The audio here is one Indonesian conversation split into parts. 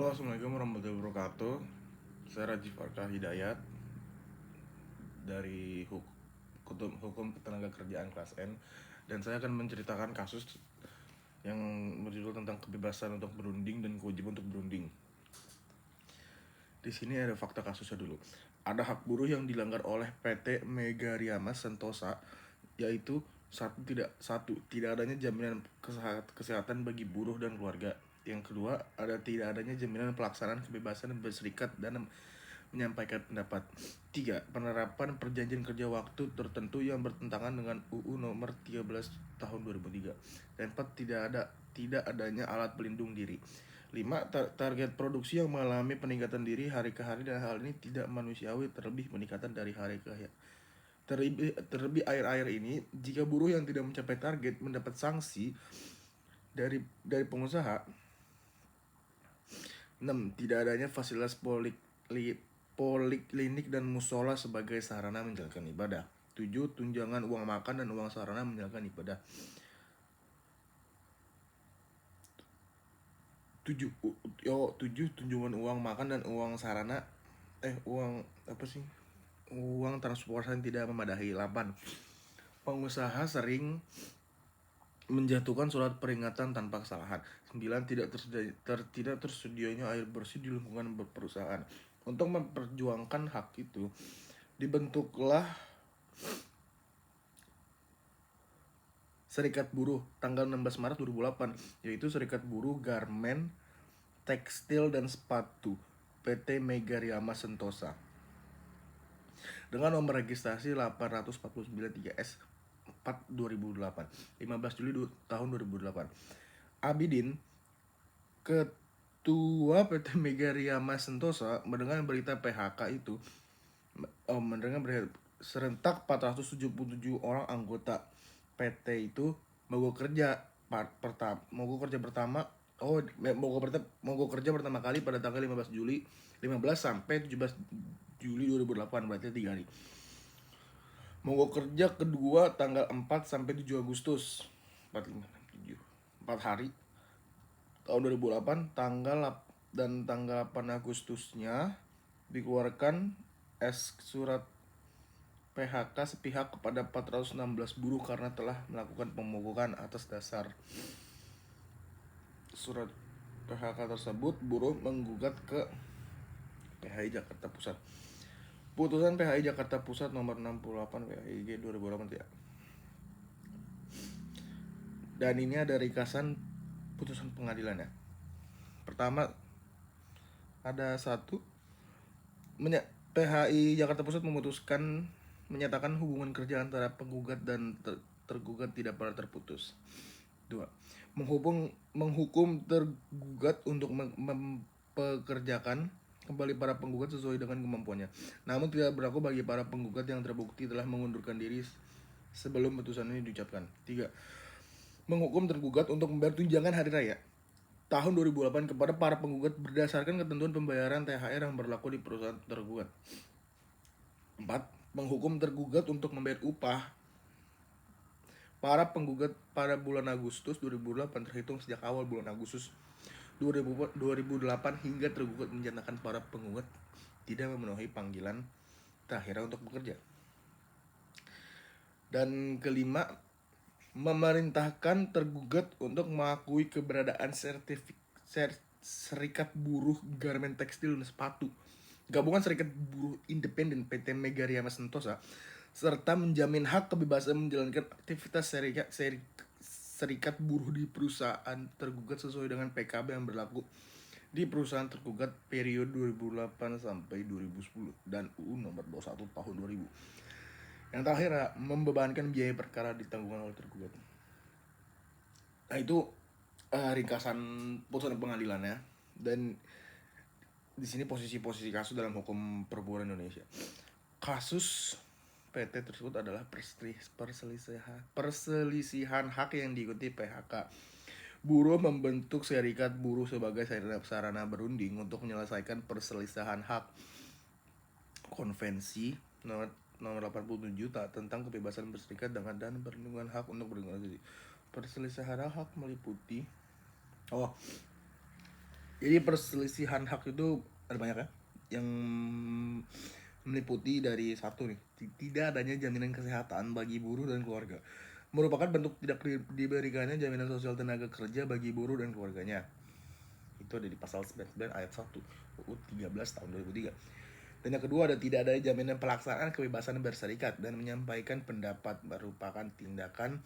Halo, assalamualaikum warahmatullahi wabarakatuh. Saya Rajif Arka Hidayat dari Hukum Ketenaga Kerjaan kelas N, dan saya akan menceritakan kasus yang berjudul tentang kebebasan untuk berunding dan kewajiban untuk berunding. Di sini ada fakta kasusnya dulu. Ada hak buruh yang dilanggar oleh PT Megariama Sentosa, yaitu satu tidak adanya jaminan kesehatan bagi buruh dan keluarga. Yang kedua, tidak adanya jaminan pelaksanaan kebebasan berserikat dan menyampaikan pendapat. 3. Penerapan perjanjian kerja waktu tertentu yang bertentangan dengan UU nomor 13 tahun 2003. Dan 4. Tidak adanya alat pelindung diri. 5. Target produksi yang mengalami peningkatan diri hari ke hari, dan hal ini tidak manusiawi, terlebih peningkatan dari hari ke hari. Terlebih akhir-akhir ini, jika buruh yang tidak mencapai target mendapat sanksi dari pengusaha. 6. Tidak adanya fasilitas poliklinik dan musola sebagai sarana menjalankan ibadah. 7. Tunjangan uang makan dan uang sarana menjalankan ibadah. 7. Tunjangan uang makan dan uang sarana uang apa sih? Uang transportasi tidak memadai. 8. Pengusaha sering menjatuhkan surat peringatan tanpa kesalahan. 9. Tidak tersedianya air bersih di lingkungan perusahaan. Untuk memperjuangkan hak itu, dibentuklah Serikat Buruh tanggal 16 Maret 2008, yaitu Serikat Buruh Garmen, Tekstil dan Sepatu PT Megariama Sentosa dengan nomor registrasi 849 3S 4 2008, 15 Juli tahun 2008. Abidin, Ketua PT Megariama Sentosa, mendengar berita PHK itu, serentak 477 orang anggota PT itu mogok kerja pertama kali pada tanggal 15 sampai 17 Juli 2008, berarti 3 hari. Mogok kerja kedua tanggal 4 sampai 7 Agustus 4 hari tahun 2008. Tanggal 8 Agustusnya dikeluarkan surat PHK sepihak kepada 416 buruh karena telah melakukan pemogokan. Atas dasar surat PHK tersebut, buruh menggugat ke PHI Jakarta Pusat. Putusan PHI Jakarta Pusat nomor 68 PHIG 2008 ya. Dan ini ada ringkasan putusan pengadilannya. Pertama, ada satu, PHI Jakarta Pusat menyatakan hubungan kerja antara penggugat dan tergugat tidak pernah terputus. 2. Menghukum tergugat untuk mempekerjakan kembali para penggugat sesuai dengan kemampuannya, namun tidak berlaku bagi para penggugat yang terbukti telah mengundurkan diri sebelum putusan ini diucapkan. 3. Menghukum tergugat untuk membayar tunjangan hari raya tahun 2008 kepada para penggugat berdasarkan ketentuan pembayaran THR yang berlaku di perusahaan tergugat. 4. Menghukum tergugat untuk membayar upah para penggugat pada bulan Agustus 2008 terhitung sejak awal bulan Agustus 2008 hingga tergugat menyatakan para penggugat tidak memenuhi panggilan terakhir untuk bekerja. Dan kelima, memerintahkan tergugat untuk mengakui keberadaan Serikat Buruh Garmen Tekstil dan Sepatu, Gabungan Serikat Buruh Independen PT Megariama Sentosa, serta menjamin hak kebebasan menjalankan aktivitas serikat buruh di perusahaan tergugat sesuai dengan PKB yang berlaku di perusahaan tergugat periode 2008 sampai 2010 dan UU nomor 21 tahun 2000. Yang terakhir, membebankan biaya perkara ditanggungan oleh tergugat. Nah, itu ringkasan putusan pengadilannya. Dan di sini posisi kasus dalam hukum perburuan Indonesia. Kasus PT tersebut adalah perselisihan hak yang diikuti PHK. Buruh membentuk serikat buruh sebagai sarana berunding untuk menyelesaikan perselisihan hak. Konvensi nomor 87 tentang kebebasan berserikat dan perlindungan hak untuk berorganisasi. Perselisihan hak meliputi Jadi perselisihan hak itu ada banyak ya, yang meliputi dari satu nih, tidak adanya jaminan kesehatan bagi buruh dan keluarga, merupakan bentuk tidak diberikannya jaminan sosial tenaga kerja bagi buruh dan keluarganya. Itu ada di pasal 99 ayat 1 UU 13 tahun 2003. Dan yang kedua, ada tidak ada jaminan pelaksanaan kebebasan berserikat dan menyampaikan pendapat, merupakan tindakan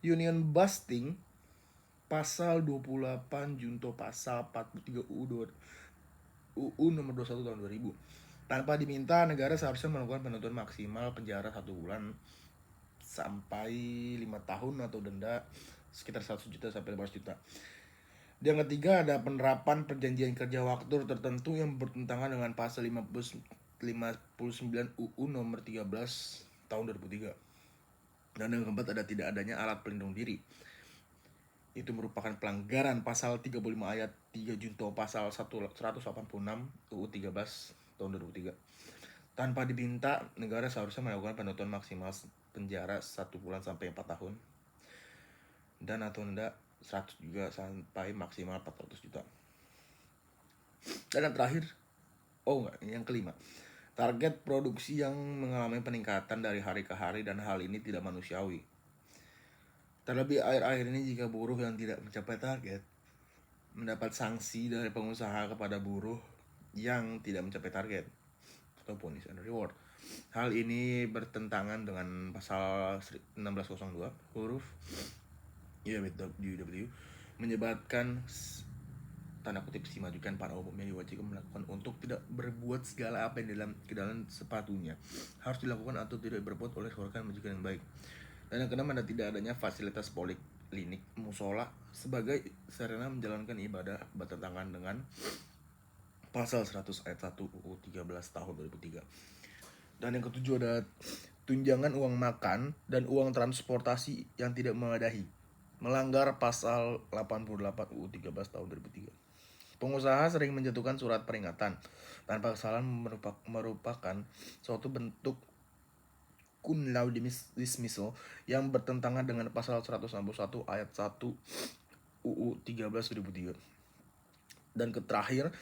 union busting pasal 28 junto pasal 43 UU nomor 21 tahun 2000. Tanpa diminta, negara seharusnya melakukan penuntut maksimal penjara 1 bulan sampai 5 tahun atau denda sekitar 100 juta sampai 500 juta. Yang ketiga, ada penerapan perjanjian kerja waktu tertentu yang bertentangan dengan pasal 59 UU nomor 13 tahun 2003. Dan yang keempat, ada tidak adanya alat pelindung diri. Itu merupakan pelanggaran pasal 35 ayat 3 junto pasal 186 UU 13 tahun 2003. Tanpa diminta, negara seharusnya melakukan penuntutan maksimal penjara 1 bulan sampai 4 tahun dan atau denda 100 juga sampai maksimal 400 juta. Dan yang terakhir, yang kelima, target produksi yang mengalami peningkatan dari hari ke hari dan hal ini tidak manusiawi. Terlebih akhir-akhir ini jika buruh yang tidak mencapai target mendapat sanksi dari pengusaha kepada buruh yang tidak mencapai target atau punish and reward. Hal ini bertentangan dengan pasal 1602 huruf UW menyebabkan tanda kutip si majikan pada umumnya diwajibkan melakukan untuk tidak berbuat segala apa yang dalam sepatunya harus dilakukan atau tidak berbuat oleh rekan majikan yang baik. Dan yang keenam, ada tidak adanya fasilitas poliklinik musola sebagai sarana menjalankan ibadah bertentangan dengan pasal 100 ayat 1 UU 13 tahun 2003. Dan yang ketujuh, ada tunjangan uang makan dan uang transportasi yang tidak memadai, melanggar pasal 88 UU 13 tahun 2003. Pengusaha sering menjatuhkan surat peringatan tanpa kesalahan merupakan suatu bentuk kun laude dismissal yang bertentangan dengan pasal 161 ayat 1 UU 13 2003. Dan terakhir,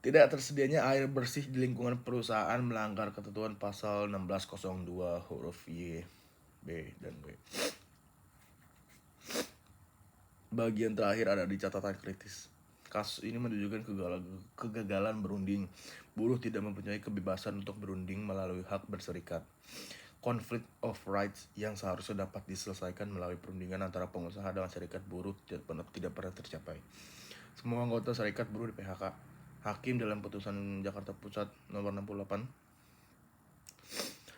tidak tersedianya air bersih di lingkungan perusahaan melanggar ketentuan pasal 1602 huruf Y, B, dan W. Bagian terakhir ada di catatan kritis. Kasus ini menunjukkan kegagalan berunding. Buruh tidak mempunyai kebebasan untuk berunding melalui hak berserikat. Conflict of rights yang seharusnya dapat diselesaikan melalui perundingan antara pengusaha dengan serikat buruh tidak pernah tercapai. Semua anggota serikat buruh di PHK. Hakim dalam putusan Jakarta Pusat nomor 68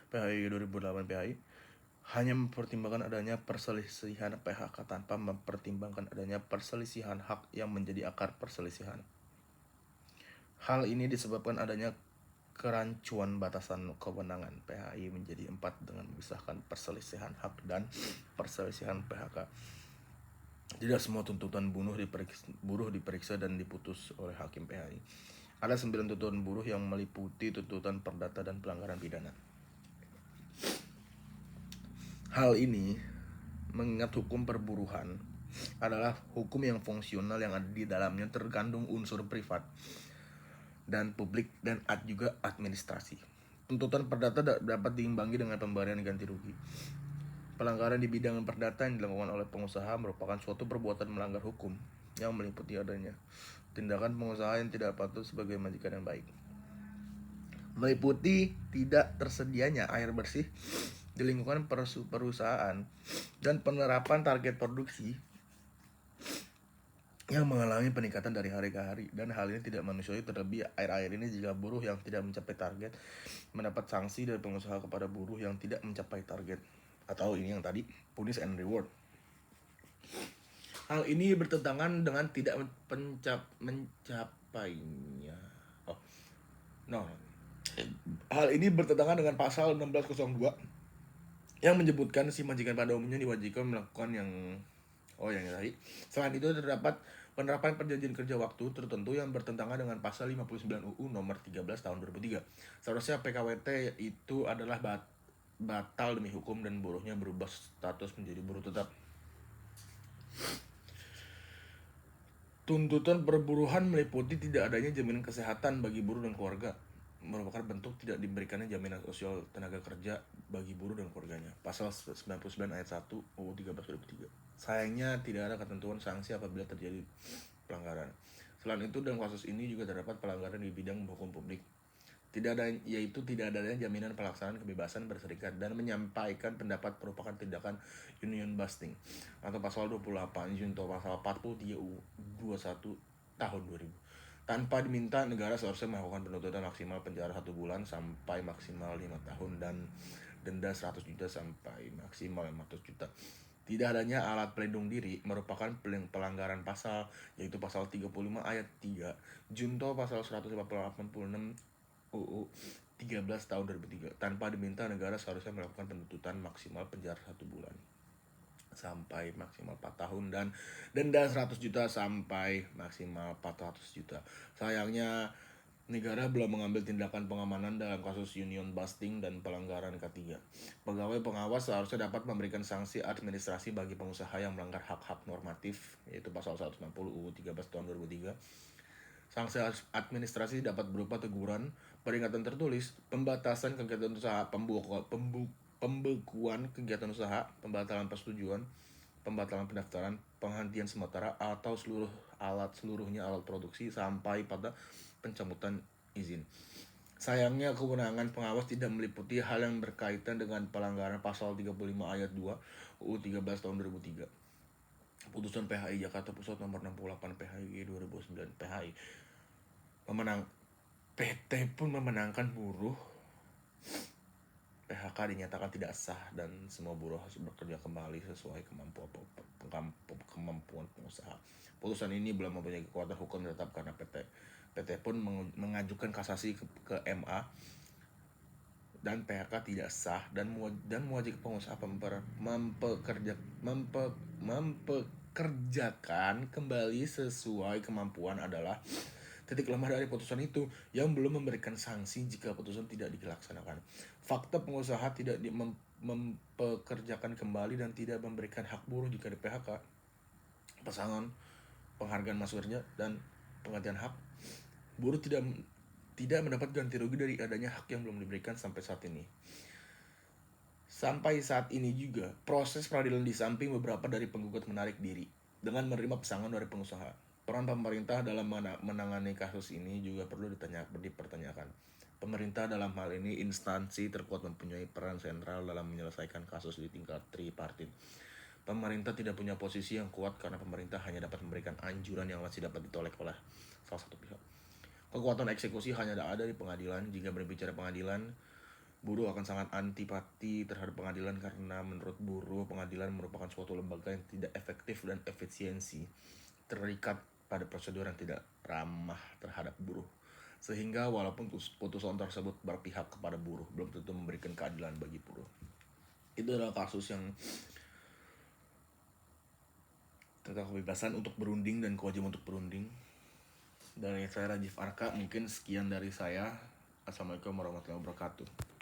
PHI 2008 PHI hanya mempertimbangkan adanya perselisihan PHK tanpa mempertimbangkan adanya perselisihan hak yang menjadi akar perselisihan. Hal ini disebabkan adanya kerancuan batasan kewenangan PHI menjadi 4 dengan memisahkan perselisihan hak dan perselisihan PHK. Tidak semua tuntutan buruh diperiksa dan diputus oleh hakim PHI. Ada 9 tuntutan buruh yang meliputi tuntutan perdata dan pelanggaran pidana. Hal ini mengingat hukum perburuhan adalah hukum yang fungsional yang ada di dalamnya terkandung unsur privat dan publik dan juga administrasi. Tuntutan perdata dapat diimbangi dengan pemberian ganti rugi. Pelanggaran di bidang perdata yang dilakukan oleh pengusaha merupakan suatu perbuatan melanggar hukum yang meliputi adanya tindakan pengusaha yang tidak patut sebagai majikan yang baik, meliputi tidak tersedianya air bersih di lingkungan perusahaan dan penerapan target produksi yang mengalami peningkatan dari hari ke hari, dan hal ini tidak manusiawi. Terlebih akhir-akhir ini jika buruh yang tidak mencapai target mendapat sanksi dari pengusaha kepada buruh yang tidak mencapai target, atau ini yang tadi punish and reward. Hal ini bertentangan dengan tidak mencapainya. Hal ini bertentangan dengan pasal 1602 yang menyebutkan si majikan pada umumnya diwajibkan melakukan yang tadi. Selain itu, terdapat penerapan perjanjian kerja waktu tertentu yang bertentangan dengan pasal 59 UU nomor 13 tahun 2003. Seharusnya PKWT itu adalah batal demi hukum dan buruhnya berubah status menjadi buruh tetap. Tuntutan perburuhan meliputi tidak adanya jaminan kesehatan bagi buruh dan keluarga, merupakan bentuk tidak diberikannya jaminan sosial tenaga kerja bagi buruh dan keluarganya. Pasal 99 ayat 1 UU 13 2003. Sayangnya tidak ada ketentuan sanksi apabila terjadi pelanggaran. Selain itu, dalam kasus ini juga terdapat pelanggaran di bidang hukum publik. Tidak adanya jaminan pelaksanaan kebebasan berserikat dan menyampaikan pendapat merupakan tindakan union busting atau pasal 28 junto pasal 43 UU 21 tahun 2000. Tanpa diminta, negara seharusnya melakukan penuntutan maksimal penjara 1 bulan sampai maksimal 5 tahun dan denda 100 juta sampai maksimal 500 juta. Tidak adanya alat pelindung diri merupakan pelanggaran pasal, yaitu pasal 35 ayat 3 junto pasal 186 UU 13 tahun 2003. Tanpa diminta, negara seharusnya melakukan penuntutan maksimal penjara 1 bulan sampai maksimal 4 tahun dan denda 100 juta sampai maksimal 400 juta. Sayangnya negara belum mengambil tindakan pengamanan dalam kasus union busting dan pelanggaran ketiga. Pegawai pengawas seharusnya dapat memberikan sanksi administrasi bagi pengusaha yang melanggar hak-hak normatif, yaitu pasal 160 UU 13 tahun 2003. Sanksi administrasi dapat berupa teguran, peringatan tertulis, pembatasan kegiatan usaha, pembekuan kegiatan usaha, pembatalan persetujuan, pembatalan pendaftaran, penghentian sementara atau seluruhnya alat produksi sampai pada pencabutan izin. Sayangnya kewenangan pengawas tidak meliputi hal yang berkaitan dengan pelanggaran pasal 35 ayat 2 UU 13 tahun 2003. Putusan PHI Jakarta Pusat nomor 68 PHI 2009 PHI PT pun memenangkan buruh. PHK dinyatakan tidak sah dan semua buruh harus bekerja kembali sesuai kemampuan pengusaha. Putusan ini belum mempunyai kekuatan hukum tetap karena PT pun mengajukan kasasi ke MA dan PHK tidak sah dan mewajibkan pengusaha mempekerjakan kembali sesuai kemampuan adalah titik lemah dari putusan itu yang belum memberikan sanksi jika putusan tidak dilaksanakan. Fakta pengusaha tidak mempekerjakan kembali dan tidak memberikan hak buruh jika di PHK, pesangon, penghargaan masa kerja, dan penggantian hak. Buruh tidak mendapat ganti rugi dari adanya hak yang belum diberikan sampai saat ini. Sampai saat ini juga, proses peradilan di samping beberapa dari penggugat menarik diri dengan menerima pesangon dari pengusaha. Peran pemerintah dalam menangani kasus ini juga perlu dipertanyakan. Pemerintah dalam hal ini instansi terkuat mempunyai peran sentral dalam menyelesaikan kasus di tingkat tripartit. Pemerintah tidak punya posisi yang kuat karena pemerintah hanya dapat memberikan anjuran yang masih dapat ditolak oleh salah satu pihak. Kekuatan eksekusi hanya ada di pengadilan. Jika berbicara pengadilan, buruh akan sangat antipati terhadap pengadilan karena menurut buruh, pengadilan merupakan suatu lembaga yang tidak efektif dan efisiensi, terikat pada prosedur yang tidak ramah terhadap buruh. Sehingga walaupun putusan tersebut berpihak kepada buruh, belum tentu memberikan keadilan bagi buruh. Itu adalah kasus yang tentang kebebasan untuk berunding dan kewajiban untuk berunding. Dari saya Rajif Arka, mungkin sekian dari saya. Assalamualaikum warahmatullahi wabarakatuh.